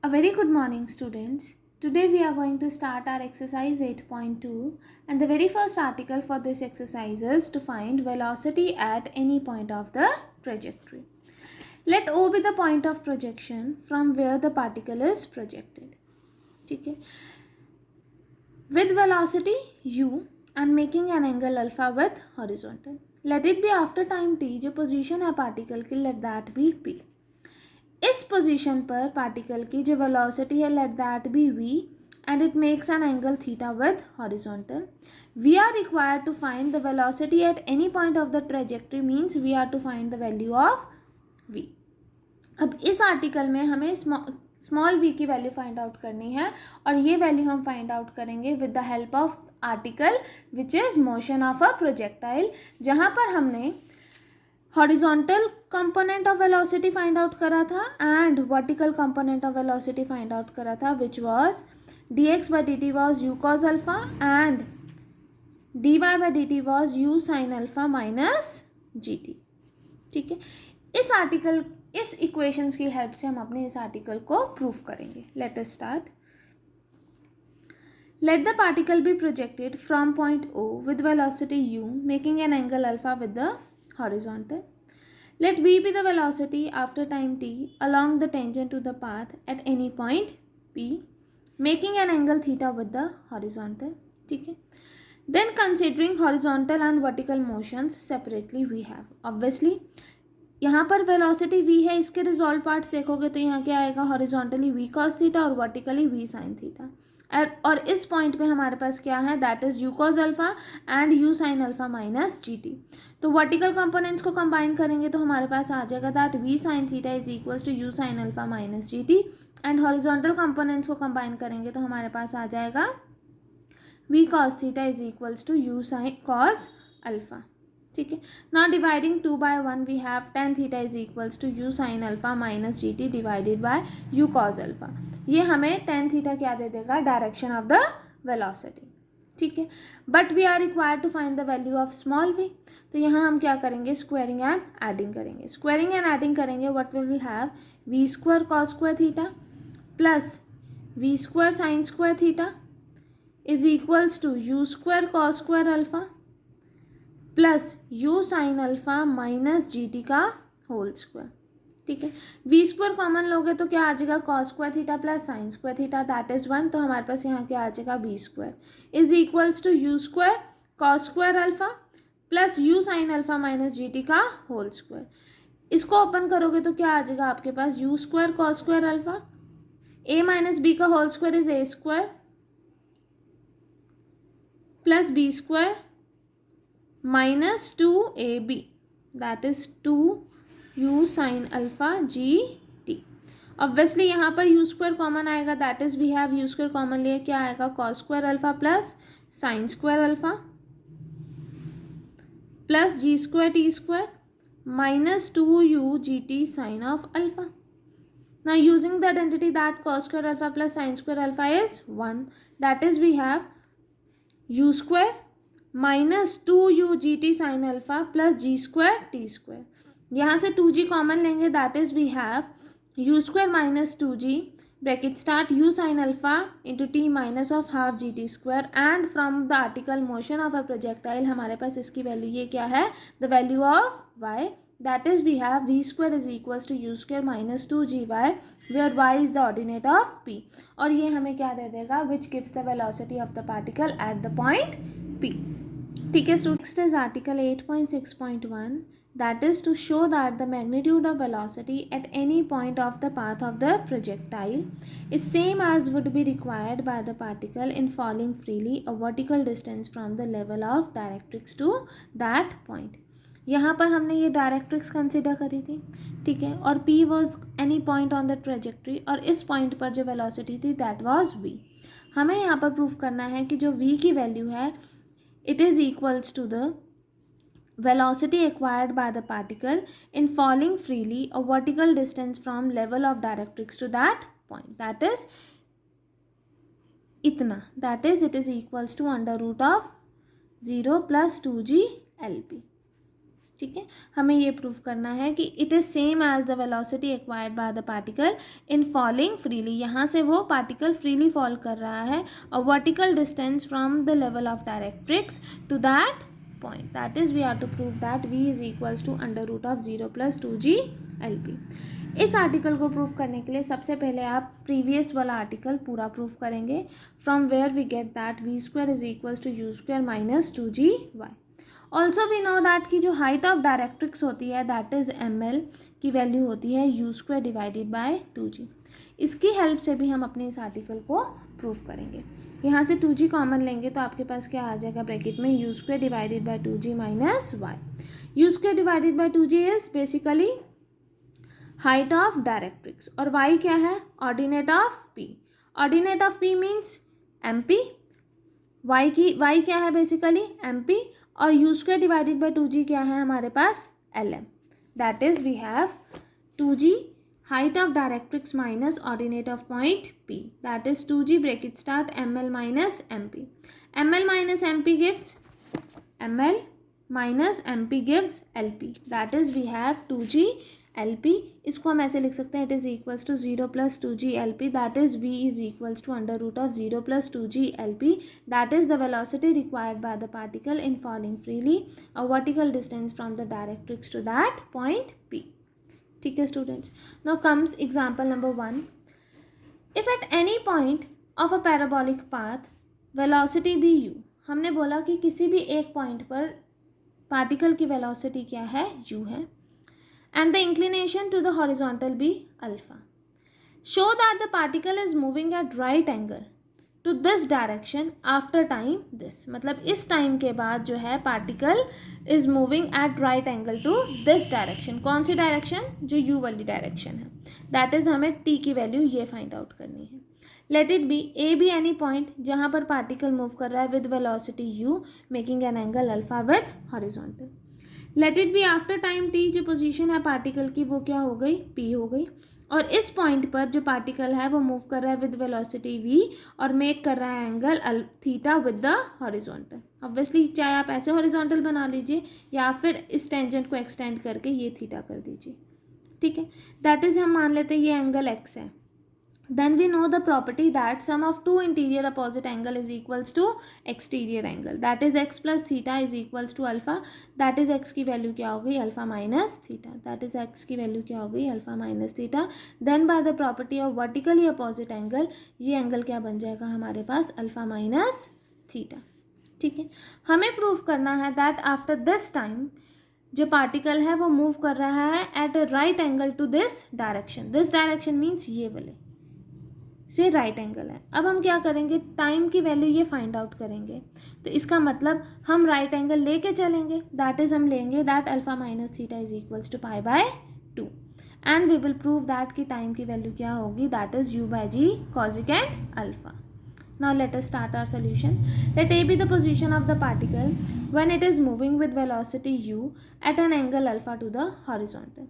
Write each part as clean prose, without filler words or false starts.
A very good morning, students. Today we are going to start our exercise 8.2, and the very first article for this exercise is to find velocity at any point of the trajectory. Let O be the point of projection from where the particle is projected. Okay. With velocity u and making an angle alpha with horizontal. Let it be after time t, जो position है particle की, let that be p. इस position पर particle की जो velocity है let that be v and it makes an angle theta with horizontal. We are required to find the velocity at any point of the trajectory means we are to find the value of v. अब इस article में हमें small v की value find out करनी है और ये value हम फाइंड आउट करेंगे with the help of article which is motion of a projectile, जहाँ पर हमने horizontal component of velocity find out करा था and vertical component of velocity find out करा था which was dx by dt was u cos alpha and dy by dt was u sin alpha minus gt. ठीक है, इस article इस equations की help से हम अपने इस आर्टिकल को प्रूफ करेंगे. Late us start. Let the particle be projected from point O with velocity u making an angle alpha with the horizontal. Let v be the velocity after time t along the tangent to the path at any point p making an angle theta with the horizontal. ठीक है. Then considering horizontal and vertical motions separately we have obviously यहाँ पर velocity v है, इसके resolve parts देखोगे तो यहाँ क्या आएगा हॉरिजॉन्टली v cos थीटा और वर्टिकली v sin थीटा. और इस पॉइंट पे हमारे पास क्या है that is u cos alpha and u sin alpha minus gt. तो वर्टिकल कंपोनेंट्स को कंबाइन करेंगे तो हमारे पास आ जाएगा that v sin theta is equals to u sin alpha minus gt and horizontal components को कंबाइन करेंगे तो हमारे पास आ जाएगा v cos theta is equals to u sin cos alpha. ठीक है. Now dividing 2 by 1 we have tan theta is equals to u sin alpha minus gt divided by u cos alpha. ये हमें tan थीटा क्या दे देगा direction of the velocity. ठीक है, but we are required to find the value of small v. तो यहाँ हम क्या करेंगे स्क्वायरिंग एंड एडिंग करेंगे. स्क्वायरिंग एंड एडिंग करेंगे what will we have v square cos square theta plus v square sine square theta is equals to u square cos square alpha plus u sine alpha minus gt का whole square. ठीक है, we square common लोगे तो क्या आ जाएगा cos square theta plus sine square theta that is 1. तो हमारे पास यहाँ क्या आ जाएगा v square is equals to u square cos square alpha plus u sine alpha minus g t का होल स्क्वायर. इसको ओपन करोगे तो क्या आ जाएगा आपके पास u square cos square alpha a minus b का whole square is a square plus b square minus 2ab that is 2u sine alpha g t. Obviously यहाँ पर यू स्क्वायर कॉमन आएगा that is we have u square common लिए क्या आएगा cos square alpha plus sine square alpha plus g square t square minus 2u g t sine of alpha. Now using the identity that cos square alpha plus sine square alpha is 1 that is we have u square minus 2u g t sine alpha plus g square t square. यहाँ से 2g common लेंगे that is we have u square minus 2g bracket start u sine alpha into t minus of half g t square and from the article motion of a projectile हमारे पास इसकी वैल्यू ये क्या है the value of y that is we have v square is equals to u square minus 2gy where y is the ordinate of p. और ये हमें क्या दे देगा which gives the velocity of the particle at the point p. ठीक है, next is article 8.6.1 that is to show that the magnitude of velocity at any point of the path of the projectile is same as would be required by the particle in falling freely a vertical distance from the level of directrix to that point. यहाँ पर हमने ये directrix consider करी थी. ठीक है, और p was any point on the trajectory और इस पॉइंट पर जो वेलोसिटी थी दैट was v. हमें यहाँ पर प्रूफ करना है कि जो v की वैल्यू है it is equals to the velocity acquired by the particle in falling freely a vertical distance from level of directrix to that point that is itna that is it is equals to under root of 0 plus 2g lp. ठीक है, हमें ये prove करना है कि it is same as the velocity acquired by the particle in falling freely, यहाँ से वो पार्टिकल फ्रीली फॉल कर रहा है और vertical distance from the level of directrix to that point, that is we are to prove that v is equals to under root of 0 + 2g LP। इस article को prove करने के लिए सबसे पहले आप प्रीवियस वाला आर्टिकल पूरा प्रूव करेंगे, from where we get that v² is equals to u² - 2gy। Also we know that की जो हाइट ऑफ डायरेक्ट्रिक्स होती है दैट इज़ ml की वैल्यू होती है u² डिवाइडेड बाय 2g। इसकी हेल्प से भी हम अपने इस आर्टिकल को प्रूव करेंगे। यहाँ से 2g कॉमन लेंगे तो आपके पास क्या आ जाएगा ब्रैकेट में u² divided by 2g - y। u² divided by 2g is basically height of directrix और y क्या है, ordinate of p। Ordinate of p means mp, y क्या है बेसिकली mp, और u² डिवाइडेड बाय 2g क्या है हमारे पास lm। That is we have 2g height of directrix minus ordinate of point p, that is 2g bracket start ml minus mp। ml minus mp gives ml minus mp gives lp, that is we have 2g LP। इसको हम ऐसे लिख सकते हैं, it is equals to 0 + 2g LP, that is v is equals to under root of 0 + 2g LP, that is the velocity required by the particle in falling freely a vertical distance from the directrix to that point P। ठीक है students, now comes example number 1। If at any point of a parabolic path velocity be u, हमने बोला कि किसी भी एक point पर particle की वेलोसिटी क्या है, u है, and the inclination to the horizontal be alpha. Show that the particle is moving at right angle to this direction after time this, मतलब इस टाइम के बाद जो है particle is moving at right angle to this direction। कौन सी direction, जो u वाली direction है, दैट इज़ हमें t की वैल्यू ये फाइंड आउट करनी है। Late it B A be any point जहाँ पर पार्टिकल मूव कर रहा है with velocity u making an angle alpha with horizontal. Late it be after time T, जो पोजीशन है पार्टिकल की वो क्या हो गई, p हो गई, और इस पॉइंट पर जो पार्टिकल है वो मूव कर रहा है विद वेलोसिटी v और मेक कर रहा है angle theta with the horizontal. Obviously चाहे आप ऐसे हॉरिजॉन्टल बना लीजिए या फिर इस टेंजेंट को एक्सटेंड करके ये थीटा कर दीजिए। ठीक है, दैट इज हम मान लेते हैं ये एंगल x है। then we know the property that sum of two interior opposite angle is equals to exterior angle, that is x plus theta is equals to alpha, that is x की value क्या हो गई alpha minus theta, that is x की value क्या हो गई alpha minus theta. then by the property of vertically opposite angle ये angle क्या बन जाएगा हमारे पास अल्फा माइनस थीटा। ठीक है, हमें प्रूव करना है दैट आफ्टर दिस टाइम जो पार्टिकल है वो मूव कर रहा है at a right angle to this direction means ये वाले से राइट एंगल है। अब हम क्या करेंगे, टाइम की वैल्यू ये फाइंड आउट करेंगे, तो इसका मतलब हम राइट एंगल लेके चलेंगे, दैट इज हम लेंगे that alpha minus theta is equals to π/2 and we will prove that कि टाइम की वैल्यू क्या होगी, that is u/g cosecant alpha. Now let us start our solution. Let A be the position of the particle when it is moving with velocity u at an angle alpha to the horizontal.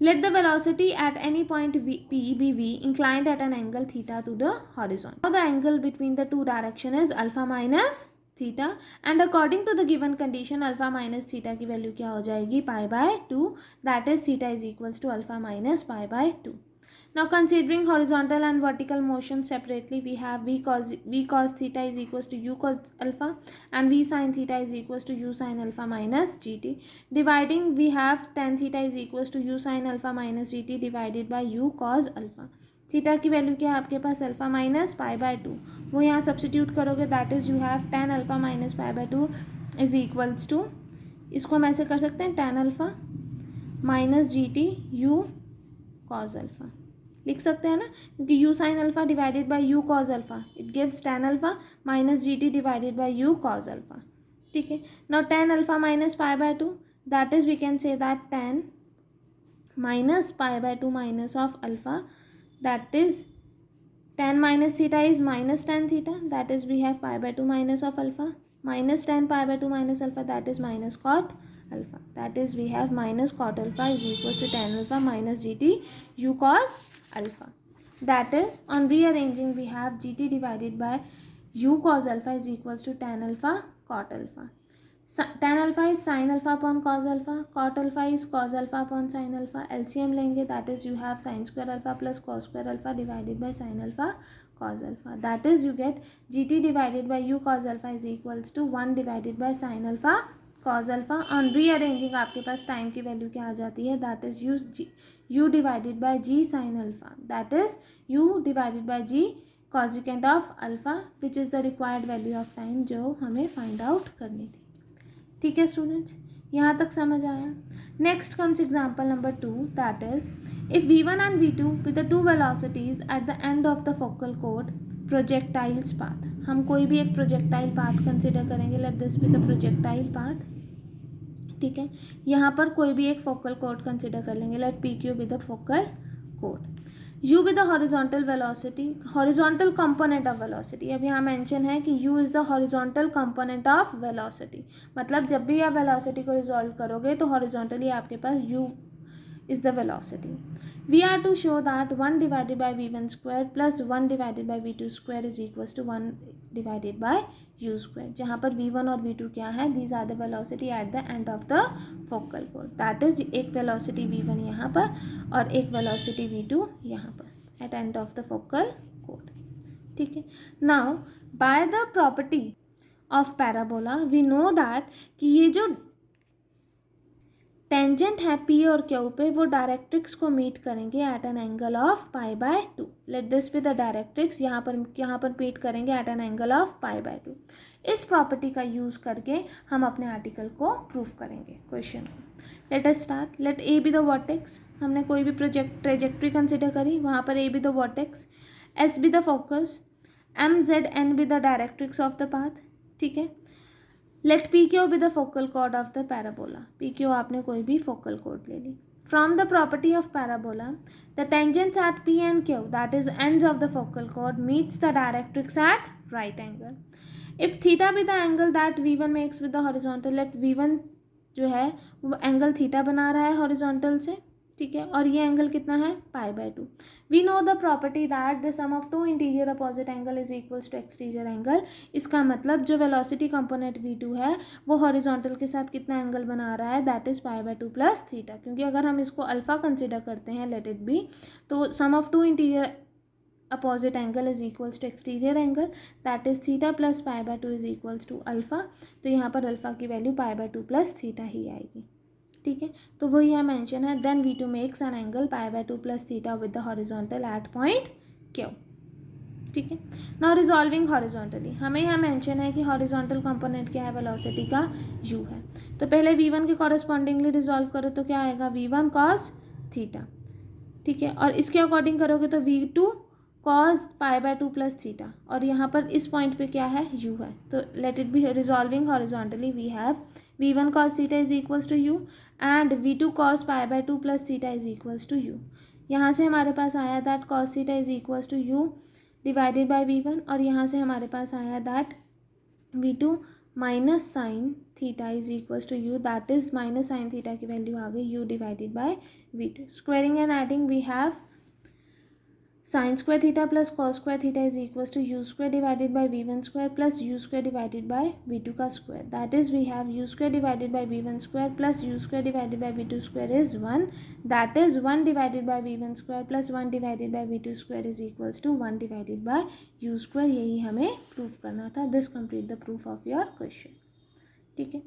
Let the velocity at any point P be v inclined at an angle theta to the horizon. Now the angle between the two direction is alpha minus theta and according to the given condition alpha minus theta की value क्या हो जाएगी π/2, that is theta is equals to alpha minus π/2. Now considering horizontal and vertical motion separately, we have v cos theta is equals to u cos alpha and v sin theta is equals to u sin alpha minus gt. Dividing, we have tan theta is equals to u sin alpha minus gt divided by u cos alpha. Theta की value क्या है आपके पास alpha minus π/2, वो यहाँ substitute करोगे, that is you have tan alpha minus π/2 is equals to, इसको हम ऐसे कर सकते हैं tan alpha minus g t u cos alpha लिख सकते हैं ना, क्योंकि u sin alpha divided by u cos alpha it gives tan alpha minus g t divided by u cos alpha. ठीक है, now tan alpha minus π/2 that is we can say that tan minus π/2 minus of alpha that is tan minus theta is minus tan theta, that is we have π/2 minus of alpha minus tan π/2 minus alpha, that is minus cot alpha, that is we have minus cot alpha is equals to tan alpha minus gt u cos alpha. That is on rearranging we have gt divided by u cos alpha is equals to tan alpha cot alpha. tan alpha is sine alpha upon cos alpha, cot alpha is cos alpha upon sine alpha. LCM लेंगे, that is you have sine square alpha plus cos square alpha divided by sine alpha cos alpha. That is you get GT divided by U cos alpha is equals to 1 divided by sine alpha cos alpha. On rearranging आपके पास time की value क्या आ जाती है, that is U divided by G sine alpha, that is U divided by G cosecant of alpha which is the required value of time जो हमें find out करनी थी. ठीक है स्टूडेंट्स, यहाँ तक समझ आया. Next comes example number 2, that is if V1 and V2 with the two velocities at the end of the focal code projectiles path. हम कोई भी एक प्रोजेक्टाइल पाथ कंसिडर करेंगे. Late this be the projectile path. ठीक है, यहाँ पर कोई भी एक फोकल कोड कंसिडर कर लेंगे. Let PQ be the focal कोड. U with the horizontal velocity, horizontal component of velocity. अब यहाँ मेंशन है कि U is the horizontal component of velocity. मतलब जब भी आप velocity को रिजॉल्व करोगे तो horizontally आपके पास U is the velocity. We are to show that 1 divided by V1 square plus 1 divided by V2 square is equals to 1 divided by U square. जहाँ पर V1 और V2 क्या है, these are the velocity at the end of the focal chord. That is एक velocity V1 यहाँ पर और एक velocity V2 यहाँ पर at end of the focal chord. ठीक है. Now by the property of parabola we know that कि ये जो टेंजेंट है P और Q पे वो डायरेक्ट्रिक्स को मीट करेंगे at an angle of π/2. Let this be the directrix. यहाँ पर मीट करेंगे एट एन एंगल ऑफ π/2. इस प्रॉपर्टी का यूज़ करके हम अपने आर्टिकल को प्रूव करेंगे क्वेश्चन को. Let us start. Let A be the vertex. हमने कोई भी ट्रेजेक्ट्री कंसिडर करी, वहाँ पर A be the vertex, S be the focus, MZN be the directrix of the path. ठीक है. Let PQ be the focal chord of the parabola. PQ आपने कोई भी फोकल कॉर्ड ले ली. From the property of parabola the tangents at P and Q that is ends of the focal chord meets the directrix at right angle. If theta be the angle that V1 makes with the horizontal. Let V1 जो है वो angle theta बना रहा है horizontal से. ठीक है, और ये एंगल कितना है, π/2. We know the property that the sum of two interior opposite angle is equals to exterior angle. इसका मतलब जो वेलोसिटी कंपोनेंट V2 है वो हॉरिजॉन्टल के साथ कितना एंगल बना रहा है, दैट इज π/2 प्लस थीटा. क्योंकि अगर हम इसको अल्फा कंसिडर करते हैं, लेट इट बी, तो sum of two interior opposite angle is equals to exterior angle, that is theta plus π/2 is equals to alpha. तो यहाँ पर अल्फा की वैल्यू π/2 प्लस थीटा ही आएगी. ठीक है, तो वो यहाँ मेंशन है. Then V2 makes an angle π/2 plus theta with the horizontal at point Q. ठीक है. नाउ रिजॉल्विंग हॉरिजॉन्टली, हमें यहाँ मेंशन है कि हॉरिजॉन्टल कंपोनेंट क्या है, वेलोसिटी का U है. तो पहले V1 के कॉरेस्पॉन्डिंगली रिजॉल्व करो तो क्या आएगा, V1 cos थीटा. ठीक है, और इसके अकॉर्डिंग करोगे तो V2 cos π/2 प्लस थीटा. और यहाँ पर इस पॉइंट पे क्या है, U है. तो let it be resolving horizontally we have V1 cos theta is equals to U and V2 cos π/2 plus theta is equals to U. यहाँ से हमारे पास आया that cos theta is equals to U divided by V1, और यहाँ से हमारे पास आया that V2 minus sine theta is equals to U, that is minus sine theta की वैल्यू आ गई U divided bye V2. Squaring and adding we have sin square theta plus cos square theta is equals to U square divided by V1 square plus U square divided by V2 का square. That is we have U square divided by V1 square plus U square divided by V2 square is 1. That is 1 divided by V1 square plus 1 divided by V2 square is equals to 1 divided by U square. यही हमें proof करना था. This complete the proof of your question. ठीक है.